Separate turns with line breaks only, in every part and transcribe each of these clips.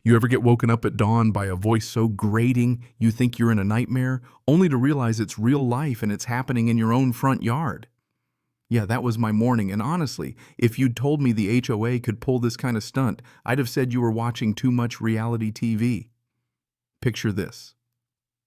You ever get woken up at dawn by a voice so grating you think you're in a nightmare, only to realize it's real life and it's happening in your own front yard? Yeah, that was my morning, and honestly, if you'd told me the HOA could pull this kind of stunt, I'd have said you were watching too much reality TV. Picture this.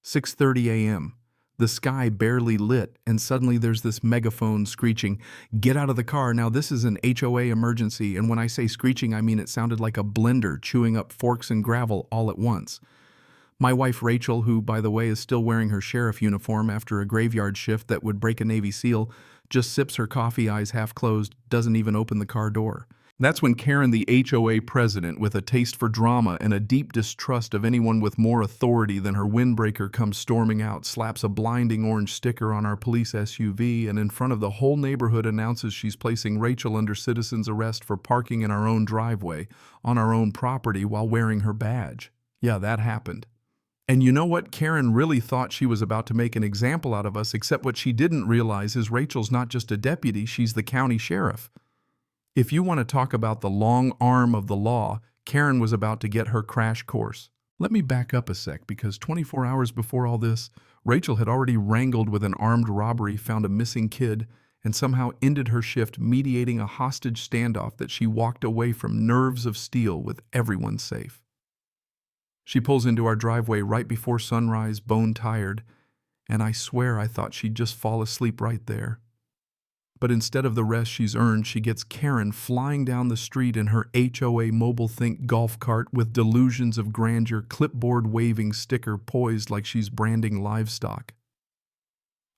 6:30 a.m. The sky barely lit, and suddenly there's this megaphone screeching, "Get out of the car." Now, this is an HOA emergency, and when I say screeching, I mean it sounded like a blender chewing up forks and gravel all at once. My wife Rachel, who, by the way, is still wearing her sheriff uniform after a graveyard shift that would break a Navy SEAL, just sips her coffee, eyes half closed, doesn't even open the car door. That's when Karen, the HOA president, with a taste for drama and a deep distrust of anyone with more authority than her windbreaker, comes storming out, slaps a blinding orange sticker on our police SUV, and in front of the whole neighborhood announces she's placing Rachel under citizen's arrest for parking in our own driveway, on our own property, while wearing her badge. Yeah, that happened. And you know what? Karen really thought she was about to make an example out of us, except what she didn't realize is Rachel's not just a deputy, she's the county sheriff. If you want to talk about the long arm of the law, Karen was about to get her crash course. Let me back up a sec, because 24 hours before all this, Rachel had already wrangled with an armed robbery, found a missing kid, and somehow ended her shift mediating a hostage standoff that she walked away from, nerves of steel, with everyone safe. She pulls into our driveway right before sunrise, bone-tired, and I swear I thought she'd just fall asleep right there. But instead of the rest she's earned, she gets Karen flying down the street in her HOA Mobile Think golf cart with delusions of grandeur, clipboard-waving sticker poised like she's branding livestock.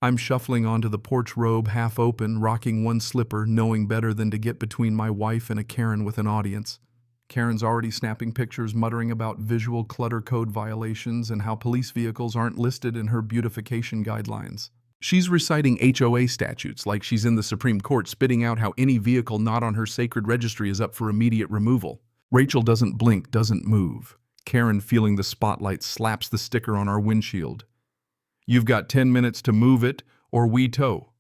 I'm shuffling onto the porch robe, half open, rocking one slipper, knowing better than to get between my wife and a Karen with an audience. Karen's already snapping pictures, muttering about visual clutter code violations and how police vehicles aren't listed in her beautification guidelines. She's reciting HOA statutes like she's in the Supreme Court, spitting out how any vehicle not on her sacred registry is up for immediate removal. Rachel doesn't blink, doesn't move. Karen, feeling the spotlight, slaps the sticker on our windshield. "You've got 10 minutes to move it, or we tow."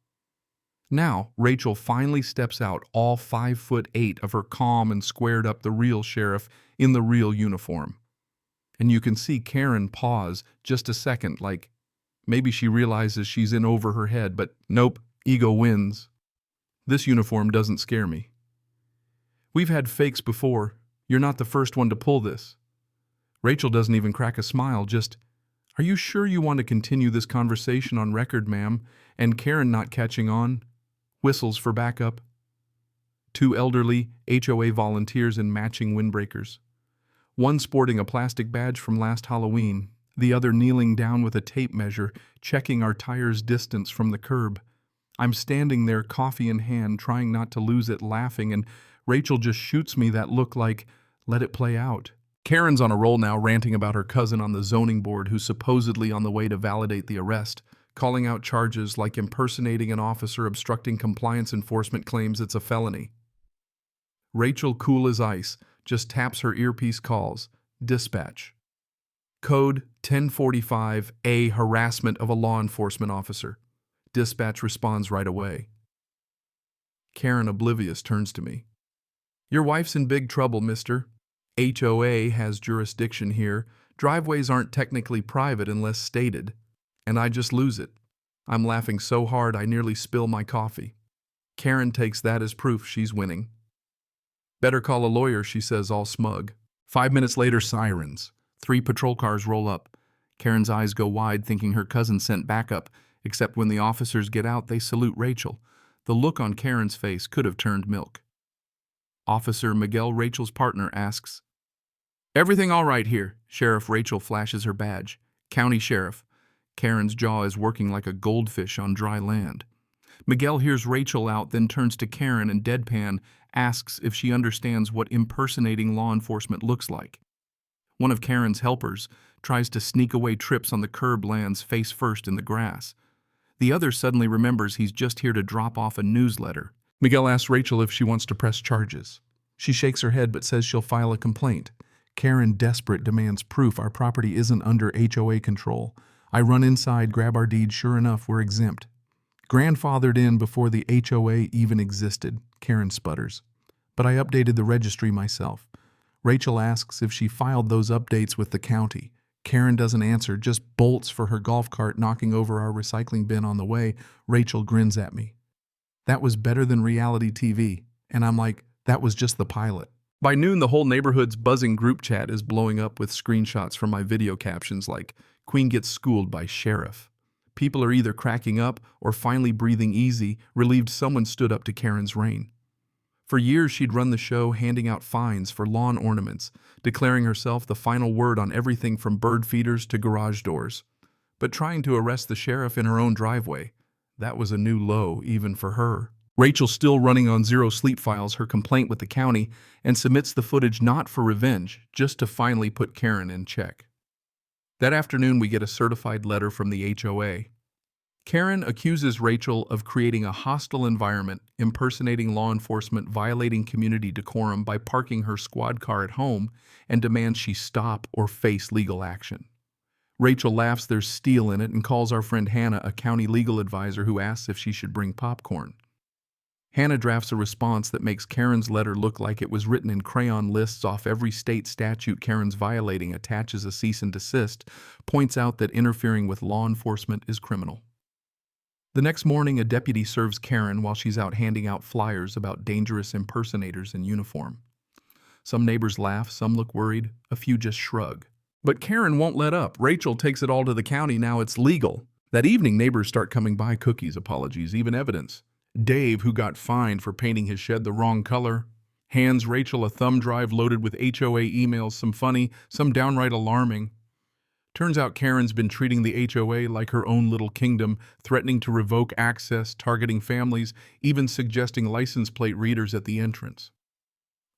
Now, Rachel finally steps out, all 5'8" of her calm and squared up, the real sheriff in the real uniform. And you can see Karen pause just a second, like maybe she realizes she's in over her head, but nope, ego wins. This uniform doesn't scare me. We've had fakes before. You're not the first one to pull this. Rachel doesn't even crack a smile, just, "Are you sure you want to continue this conversation on record, ma'am?" And Karen, not catching on, whistles for backup. Two elderly HOA volunteers in matching windbreakers. One sporting a plastic badge from last Halloween, the other kneeling down with a tape measure, checking our tires' distance from the curb. I'm standing there, coffee in hand, trying not to lose it, laughing, and Rachel just shoots me that look like, let it play out. Karen's on a roll now, ranting about her cousin on the zoning board who's supposedly on the way to validate the arrest, calling out charges like impersonating an officer, obstructing compliance enforcement, claims it's a felony. Rachel, cool as ice, just taps her earpiece, calls, "Dispatch. Code 1045A, harassment of a law enforcement officer." Dispatch responds right away. Karen, oblivious, turns to me. "Your wife's in big trouble, mister. HOA has jurisdiction here. Driveways aren't technically private unless stated." And I just lose it. I'm laughing so hard I nearly spill my coffee. Karen takes that as proof she's winning. "Better call a lawyer," she says, all smug. 5 minutes later, sirens. 3 patrol cars roll up. Karen's eyes go wide, thinking her cousin sent backup, except when the officers get out, they salute Rachel. The look on Karen's face could have turned milk. Officer Miguel, Rachel's partner, asks, "Everything all right here?" Sheriff Rachel flashes her badge. "County Sheriff." Karen's jaw is working like a goldfish on dry land. Miguel hears Rachel out, then turns to Karen and deadpan asks if she understands what impersonating law enforcement looks like. One of Karen's helpers tries to sneak away, trips on the curb, lands face first in the grass. The other suddenly remembers he's just here to drop off a newsletter. Miguel asks Rachel if she wants to press charges. She shakes her head but says she'll file a complaint. Karen, desperate, demands proof our property isn't under HOA control. I run inside, grab our deed. Sure enough, we're exempt. Grandfathered in before the HOA even existed, Karen sputters. But I updated the registry myself. Rachel asks if she filed those updates with the county. Karen doesn't answer, just bolts for her golf cart, knocking over our recycling bin on the way. Rachel grins at me. That was better than reality TV. And I'm like, that was just the pilot. By noon, the whole neighborhood's buzzing group chat is blowing up with screenshots from my video captions like, Queen gets schooled by sheriff. People are either cracking up or finally breathing easy, relieved someone stood up to Karen's reign. For years, she'd run the show handing out fines for lawn ornaments, declaring herself the final word on everything from bird feeders to garage doors. But trying to arrest the sheriff in her own driveway, that was a new low even for her. Rachel, still running on zero sleep, files her complaint with the county and submits the footage not for revenge, just to finally put Karen in check. That afternoon, we get a certified letter from the HOA. Karen accuses Rachel of creating a hostile environment, impersonating law enforcement, violating community decorum by parking her squad car at home, and demands she stop or face legal action. Rachel laughs there's steel in it and calls our friend Hannah, a county legal advisor, who asks if she should bring popcorn. Hannah drafts a response that makes Karen's letter look like it was written in crayon, lists off every state statute Karen's violating, attaches a cease and desist, points out that interfering with law enforcement is criminal. The next morning, a deputy serves Karen while she's out handing out flyers about dangerous impersonators in uniform. Some neighbors laugh, some look worried, a few just shrug. But Karen won't let up. Rachel takes it all to the county. Now it's legal. That evening, neighbors start coming by, cookies, apologies, even evidence. Dave, who got fined for painting his shed the wrong color, hands Rachel a thumb drive loaded with HOA emails, some funny, some downright alarming. Turns out Karen's been treating the HOA like her own little kingdom, threatening to revoke access, targeting families, even suggesting license plate readers at the entrance.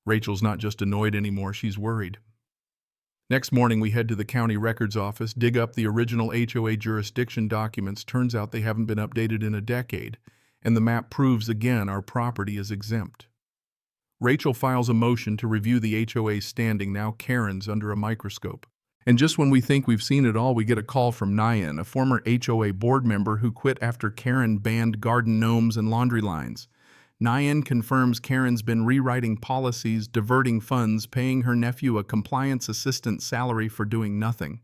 Rachel's not just annoyed anymore, she's worried. Next morning, we head to the county records office, dig up the original HOA jurisdiction documents. Turns out they haven't been updated in a decade, and the map proves again our property is exempt. Rachel files a motion to review the HOA's standing. Now Karen's under a microscope. And just when we think we've seen it all, we get a call from Hyun, a former HOA board member who quit after Karen banned garden gnomes and laundry lines. Hyun confirms Karen's been rewriting policies, diverting funds, paying her nephew a compliance assistant salary for doing nothing.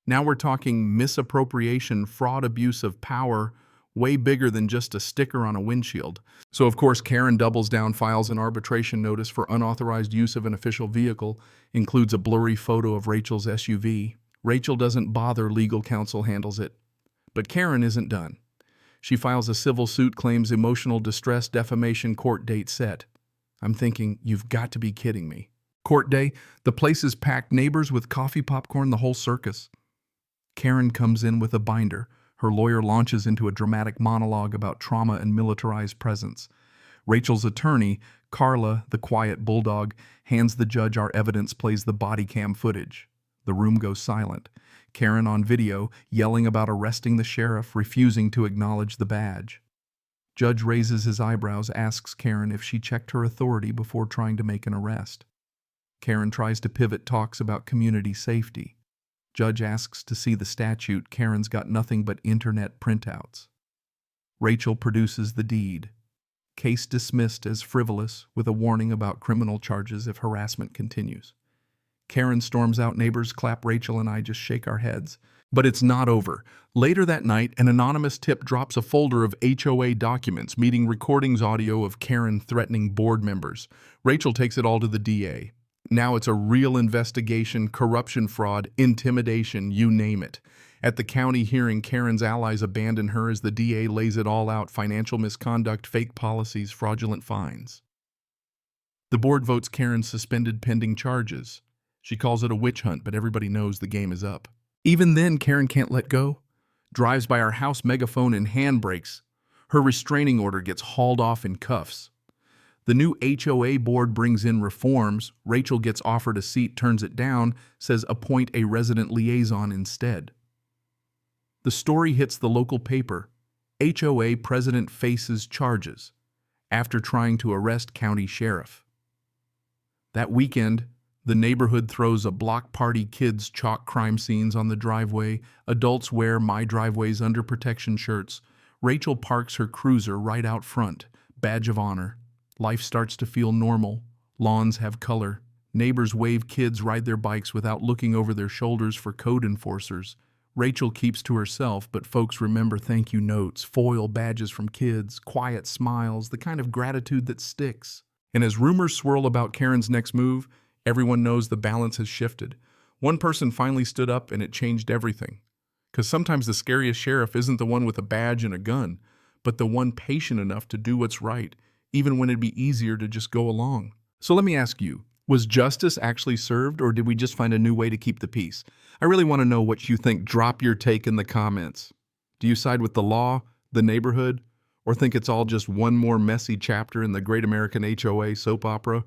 Now we're talking misappropriation, fraud, abuse of power, way bigger than just a sticker on a windshield. So of course Karen doubles down, files an arbitration notice for unauthorized use of an official vehicle, includes a blurry photo of Rachel's SUV. Rachel doesn't bother, legal counsel handles it. But Karen isn't done. She files a civil suit, claims emotional distress, defamation, court date set. I'm thinking, you've got to be kidding me. Court day, the place is packed, neighbors with coffee, popcorn, the whole circus. Karen comes in with a binder. Her lawyer launches into a dramatic monologue about trauma and militarized presence. Rachel's attorney, Carla, the quiet bulldog, hands the judge our evidence, plays the body cam footage. The room goes silent. Karen on video, yelling about arresting the sheriff, refusing to acknowledge the badge. Judge raises his eyebrows, asks Karen if she checked her authority before trying to make an arrest. Karen tries to pivot, talks about community safety. Judge asks to see the statute. Karen's got nothing but internet printouts. Rachel produces the deed. Case dismissed as frivolous, with a warning about criminal charges if harassment continues. Karen storms out, neighbors clap, Rachel and I just shake our heads. But it's not over. Later that night, an anonymous tip drops a folder of HOA documents, meeting recordings, audio of Karen threatening board members. Rachel takes it all to the DA. Now it's a real investigation, corruption, fraud, intimidation, you name it. At the county hearing, Karen's allies abandon her as the DA lays it all out: financial misconduct, fake policies, fraudulent fines. The board votes Karen suspended pending charges. She calls it a witch hunt, but everybody knows the game is up. Even then, Karen can't let go. Drives by our house, megaphone and handbrakes. Her restraining order gets hauled off in cuffs. The new HOA board brings in reforms. Rachel gets offered a seat, turns it down, says appoint a resident liaison instead. The story hits the local paper. HOA president faces charges after trying to arrest county sheriff. That weekend, the neighborhood throws a block party. Kids chalk crime scenes on the driveway. Adults wear My Driveway's under protection shirts. Rachel parks her cruiser right out front. Badge of honor. Life starts to feel normal. Lawns have color. Neighbors wave kids ride their bikes without looking over their shoulders for code enforcers. Rachel keeps to herself, but folks remember thank you notes, foil badges from kids, quiet smiles, the kind of gratitude that sticks. And as rumors swirl about Karen's next move, everyone knows the balance has shifted. One person finally stood up and it changed everything. Because sometimes the scariest sheriff isn't the one with a badge and a gun, but the one patient enough to do what's right, even when it'd be easier to just go along. So let me ask you, was justice actually served, or did we just find a new way to keep the peace? I really want to know what you think. Drop your take in the comments. Do you side with the law, the neighborhood, or think it's all just one more messy chapter in the Great American HOA soap opera?